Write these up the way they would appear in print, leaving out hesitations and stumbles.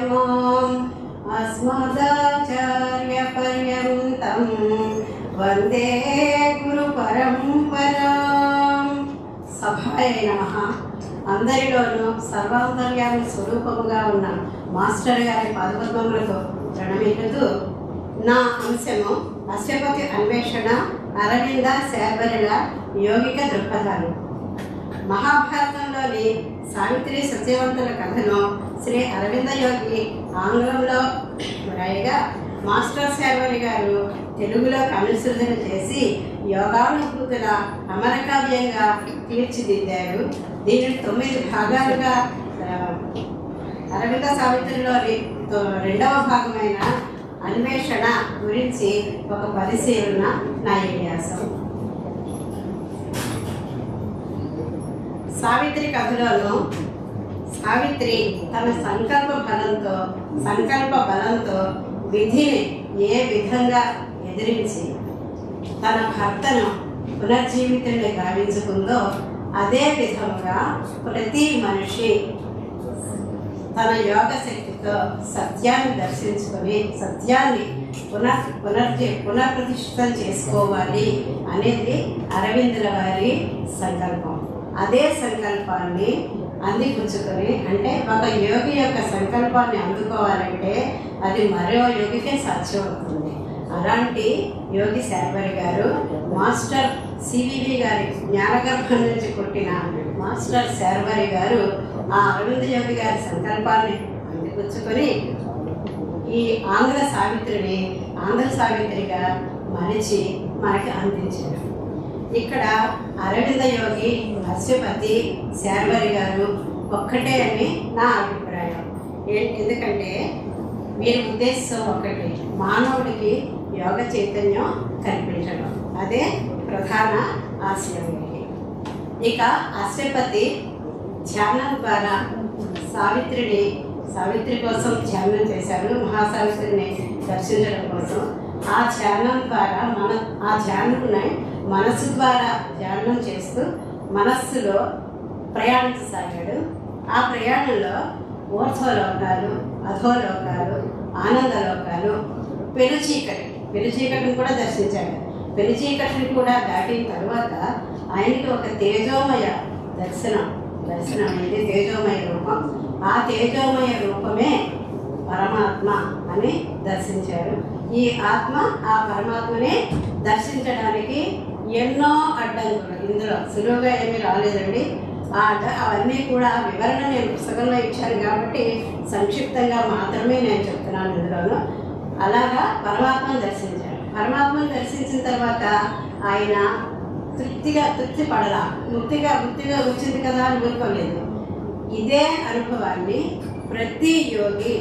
मध्यमाम् अस्मदाचार्यपर्यन्तं वंदे गुरुपरंपराम्। సభాయ నమః. అందరిలోనూ సర్వాంతర్యామి స్వరూపముగా ఉన్న మాస్టర్ గారి పాదపద్మములతో ప్రణమిల్లుతూ నా అంశము అశ్వపతి అన్వేషణ, అరవింద శార్వరిల యోగిక దృక్పథాలు. మహాభారతంలోని సావిత్రి సత్యవంతుల కథను శ్రీ అరవింద యోగి ఆంగ్లంలో రాయగా మాస్టర్ శార్వరి గారు తెలుగులోకి అనుసృజన చేసి యోగానుభూతుల అమరకావ్యంగా తీర్చిదిద్దారు. దీనిని 9 భాగాలుగా అరవింద సావిత్రిలోని 2వ భాగమైన అన్వేషణ గురించి ఒక పరిశీలన నా వ్యాసం. సావిత్రి కథలోను సావిత్రి తన సంకల్ప బలంతో విధిని ఏ విధంగా ఎదిరించి తన భర్తను పునర్జీవితుల్ని గావించుకుందో అదే విధంగా ప్రతి మనిషి తన యోగ శక్తితో సత్యాన్ని దర్శించుకొని సత్యాన్ని పునఃప్రతిష్ఠితం చేసుకోవాలి అనేది అరవిందుల వారి సంకల్పం. అదే సంకల్పాన్ని అందిపుచ్చుకొని, అంటే ఒక యోగి యొక్క సంకల్పాన్ని అందుకోవాలంటే అది మరో యోగికే సాధ్యమవుతుంది. అలాంటి యోగి శార్వరి గారు మాస్టర్ సివివి గారి జ్ఞానగర్భం నుంచి పుట్టిన మాస్టర్ శార్వరి గారు ఆ అరవింద యోగి గారి సంకల్పాన్ని అందిపుచ్చుకొని ఈ ఆంధ్ర సావిత్రిగా మలిచి మనకి అందించారు. ఇక్కడ అరవింద యోగి, అశ్వపతి శార్వరి గారు ఒక్కటే అని నా అభిప్రాయం. ఎందుకంటే వీరి ఉద్దేశం ఒక్కటే, మానవుడికి యోగ చైతన్యం కల్పించడం. అదే ప్రధాన ఆశయం. ఇక అశ్వపతి ధ్యానం ద్వారా సావిత్రి కోసం ధ్యానం చేశారు. మహాసావిత్రిని దర్శించడం కోసం ఆ ధ్యానం ద్వారా ఆ ధ్యానంని మనస్సు ద్వారా ధ్యానం చేస్తూ మనస్సులో ప్రయాణించసాగాడు. ఆ ప్రయాణంలో ఊర్ధ్వలోకాలు, అధోలోకాలు, ఆనందలోకాలు, పెనుచీకటిని కూడా దర్శించాడు. పెనుచీకటిని కూడా దాటిన తర్వాత ఆయనకి ఒక తేజోమయ దర్శనం అనేది తేజోమయ రూపం. ఆ తేజోమయ రూపమే పరమాత్మ అని దర్శించారు. ఈ ఆత్మ ఆ పరమాత్మనే దర్శించడానికి ఎన్నో అడ్డంకులు, ఇందులో సులువుగా ఏమీ రాలేదండి. అవన్నీ కూడా వివరణ నేను పుస్తకంలో ఇచ్చాను కాబట్టి సంక్షిప్తంగా మాత్రమే నేను చెప్తున్నాను ఇందులోనూ. అలాగా పరమాత్మను దర్శించారు. పరమాత్మను దర్శించిన తర్వాత ఆయన తృప్తి పడలా. ముక్తిగా వచ్చింది కదా అని ఊరుకోలేదు. ఇదే అనుభవాన్ని ప్రతి యోగి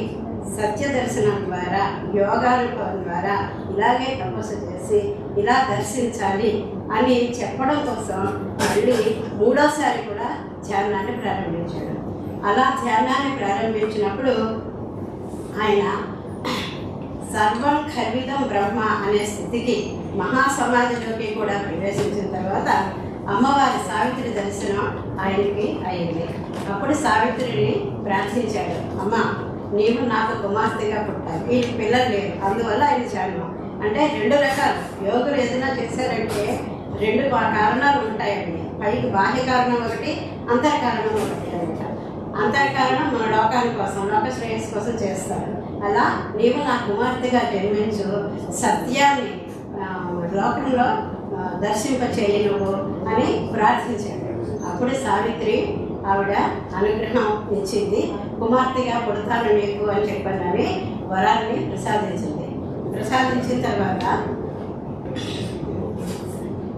సత్య దర్శనం ద్వారా, యోగానుభవం ద్వారా ఇలాగే తపస్సు చేసి ఇలా దర్శించాలి అని చెప్పడం కోసం మళ్ళీ 3వసారి కూడా ధ్యానాన్ని ప్రారంభించాడు. అలా ధ్యానాన్ని ప్రారంభించినప్పుడు ఆయన సర్వం ఖల్విదం బ్రహ్మ అనే స్థితికి, మహాసమాధిలోకి కూడా ప్రవేశించిన తర్వాత అమ్మవారి సావిత్రి దర్శనం ఆయనకి అయింది. అప్పుడు సావిత్రిని ప్రార్థించాడు, అమ్మ నీవు నాకు కుమార్తెగా పుట్టాలి, ఈ పిల్లలు లేరు, అందువల్ల ఆయన ధ్యానం. అంటే 2 రకాలు యోగులు ఏదైనా చేశారంటే 2 కారణాలు ఉంటాయండి. పైకి బాహ్య కారణం ఒకటి, అంతర్కారణం ఒకటి అనమాట. అంతర్కారణం మన లోకాని కోసం, లోక శ్రేయస్సు కోసం చేస్తారు. అలా నీవు నా కుమార్తెగా జన్మించు, సత్యాన్ని లోకంలో దర్శింపచేయి నువ్వు అని ప్రార్థించాడు. అప్పుడు సావిత్రి ఆవిడ అనుగ్రహం ఇచ్చింది. కుమార్తెగా పుడతాను నీకు అని చెప్పానని వరాన్ని ప్రసాదించిన తర్వాత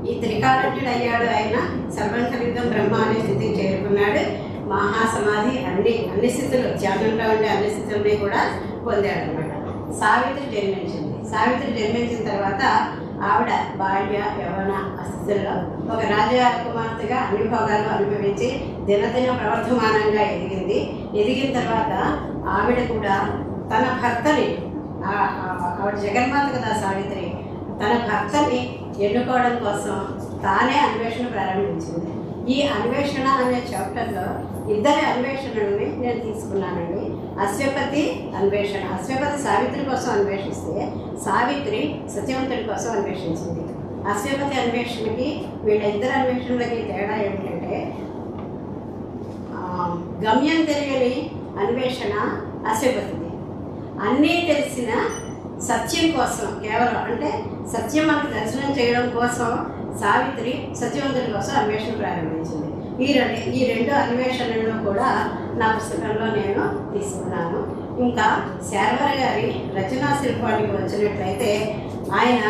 ఈ త్రికాలజ్ఞుడు అయ్యాడు. ఆయన సర్వంకలితం బ్రహ్మ అనే స్థితికి చేరుకున్నాడు. మహాసమాధి అన్ని స్థితులు, ధ్యానంలో ఉండే అన్ని స్థితుల్ని కూడా పొందాడు అనమాట. సావిత్రి జన్మించిన తర్వాత ఆవిడ బాల్య యవ్వన స్థితుల్లో ఒక రాజకుమార్తెగా అన్ని భోగాలు అనుభవించి దినదిన ప్రవర్ధమానంగా ఎదిగిన తర్వాత ఆవిడ కూడా తన భర్తని, ఆవిడ జగన్మాత కదా సావిత్రి, తన భర్తని ఎన్నుకోవడం కోసం తానే అన్వేషణ ప్రారంభించింది. ఈ అన్వేషణ అనే చాప్టర్లో 2 అన్వేషణలని నేను తీసుకున్నానండి. అశ్వపతి అన్వేషణ. అశ్వపతి సావిత్రి కోసం అన్వేషిస్తే సావిత్రి సత్యవంతుడి కోసం అన్వేషించింది. అశ్వపతి అన్వేషణకి వీళ్ళిద్దరు అన్వేషణలకి తేడా ఏమిటంటే గమ్యం తెలియని అన్వేషణ అశ్వపతిది, అన్నీ తెలిసిన సత్యం కోసం కేవలం అంటే సత్యం మనకు దర్శనం చేయడం కోసం సావిత్రి సత్యవంతుడి కోసం అన్వేషణ ప్రారంభించింది. ఈ రెండు అన్వేషణలను కూడా నా పుస్తకంలో నేను తీసుకున్నాను. ఇంకా శార్వరి గారి రచనా శిల్పానికి వచ్చినట్లయితే ఆయన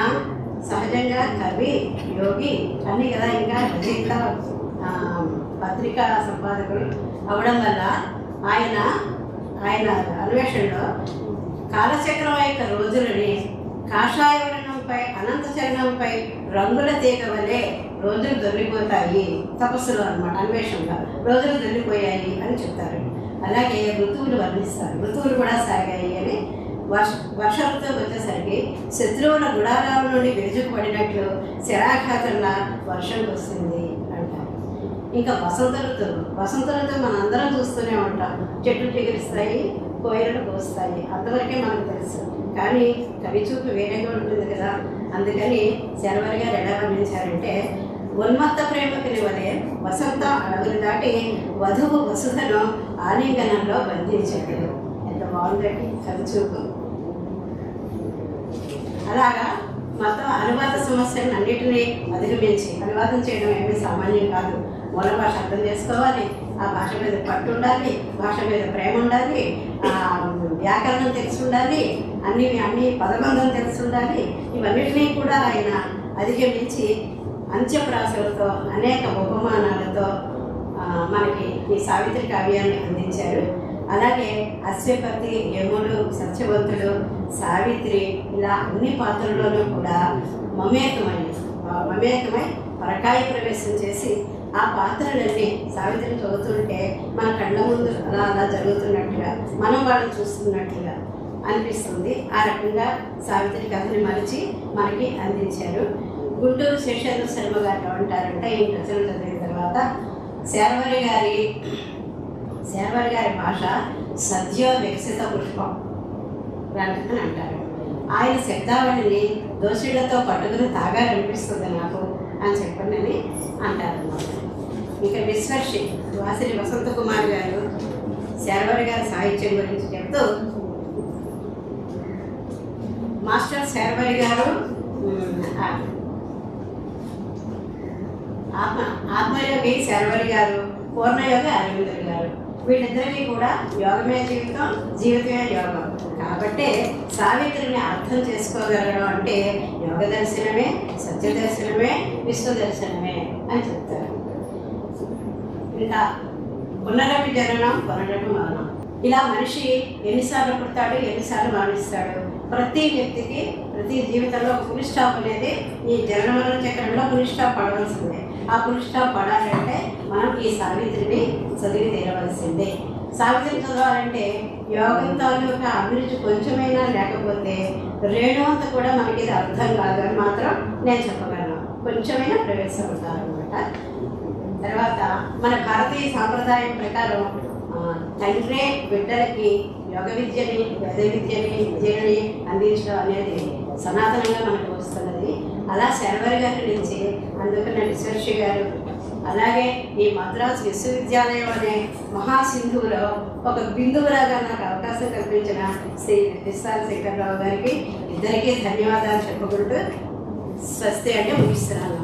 సహజంగా కవి, యోగి అన్నీ కదా, ఇంకా రచయిత, పత్రికా సంపాదకులు అవడం వల్ల ఆయన అన్వేషణలో కాలచక్రం యొక్క రోజులని కాషాయ వర్ణంపై అనంత చరణంపై రంగుల తీగ వలె రోజులు దొరికిపోతాయి, తపస్సులో అన్నమాట, అన్వేషణలో రోజులు దొరికిపోయాయి అని చెప్తారు. అలాగే ఋతువులు వర్ణిస్తారు, ఋతువులు కూడా సాగాయి అని. వర్ష ఋతువు వచ్చేసరికి శత్రువుల గుడారాల నుండి విరుచుకుపడినట్లు శరాఘాతంలా వర్షం వస్తుంది అంటారు. ఇంకా వసంత ఋతువు మనందరం చూస్తూనే ఉంటాం, చెట్లు చిగురిస్తాయి, కోయిలలు కోస్తాయి, అంతవరకే మనకు తెలుసు. కానీ కవి చూపు వేరేగా ఉంటుంది కదా. అందుకని శార్వరి గారు ఎలా వర్ణించారంటే, ఉన్మత్త ప్రేమకుని వలె వసంత అడవులు దాటి వధువు వసుధను ఆలింగనంలో బంధించాడు. ఎంత బాగుందండి కవి చూపు. అలాగా మొత్తం అనువాద సమస్యలను అన్నిటినీ అధిగమించి, అనువాదం చేయడం ఏమీ సామాన్యం కాదు. మూల భాష అర్థం చేసుకోవాలి, ఆ భాష మీద పట్టు ఉండాలి, భాష మీద ప్రేమ ఉండాలి, వ్యాకరణం తెలిసి ఉండాలి, అన్ని పదబంధం తెలిసి ఉండాలి. ఇవన్నిటినీ కూడా ఆయన అధిగమించి అంత్యప్రాసలతో అనేక ఉపమానాలతో మనకి ఈ సావిత్రి కావ్యాన్ని అందించారు. అలాగే అశ్వపతి, యముడు, సత్యవంతుడు, సావిత్రి ఇలా అన్ని పాత్రల్లోనూ కూడా మమేకమై పరకాయ ప్రవేశం చేసి ఆ పాత్రలన్నీ సావిత్రిని చదువుతుంటే మన కళ్ళ ముందు అలా జరుగుతున్నట్టుగా, మనం వాళ్ళని చూస్తున్నట్టుగా అనిపిస్తుంది. ఆ రకంగా సావిత్రి కథని మలిచి మనకి అందించారు. గుంటూరు శేషేంద్ర శర్మ గారు ఏమంటారంటే, ఈ రచనలు చదివిన తర్వాత శార్వరి గారి భాష సద్య వికసిత పుష్పం అని అంటారు. ఆయన శబ్దావళిని దోషులతో పట్టుకుని తాగాలనిపిస్తుంది నాకు అని చెప్పండి అంటారన్నమాట. ఇంకా విశ్వర్షి వాసిరి వసంత కుమార్ గారు శార్వరి గారి సాహిత్యం గురించి చెప్తూ, మాస్టర్ శార్వరి గారు ఆత్మయోగి శార్వరి గారు, పూర్ణయోగి అరవిందులు గారు, వీళ్ళిద్దరికీ కూడా యోగమే జీవితం, జీవితమే యోగం. కాబట్టి సావిత్రిని అర్థం చేసుకోగలగడం అంటే యోగ దర్శనమే, సత్య దర్శనమే, విశ్వ దర్శనమే అని చెప్తారు. ఇంకా పునరపి జననం, పునరపి మరణం, ఇలా మనిషి ఎన్నిసార్లు పుడతాడు, ఎన్నిసార్లు మరణిస్తాడు. ప్రతి వ్యక్తికి ప్రతి జీవితంలో ఫుల్ స్టాప్ అనేది ఈ జనన మరణ చక్రంలో ఫుల్ స్టాప్ పడవలసిందే. ఆ ఫుల్ స్టాప్ పడాలంటే మనం ఈ సావిత్రిని చదివి తీరవలసిందే. సావిత్రిని చదవాలంటే యోగం తాలూకా అభిరుచి కొంచెమైనా లేకపోతే రేణువంత కూడా మనకి ఇది అర్థం కాదని మాత్రం నేను చెప్పగలను. కొంచెమైనా ప్రవేశం ఉంటారనమాట. తర్వాత మన భారతీయ సాంప్రదాయం ప్రకారం తండ్రే బిడ్డలకి యోగ విద్యని, వేద విద్యని అందించడం అనేది సనాతనంగా మనకు వస్తున్నది. అలా శార్వరి గారి నుంచి అందుకున్న విశ్వర్షి గారు, అలాగే ఈ మద్రాసు విశ్వవిద్యాలయం అనే మహాసింధువులో ఒక బిందువులాగా నాకు అవకాశం కల్పించిన శ్రీ విశాల శంకర్రావు గారికి ఇద్దరికీ ధన్యవాదాలు చెప్పుకుంటూ స్వస్తి అంటే ముగిస్తున్నాను.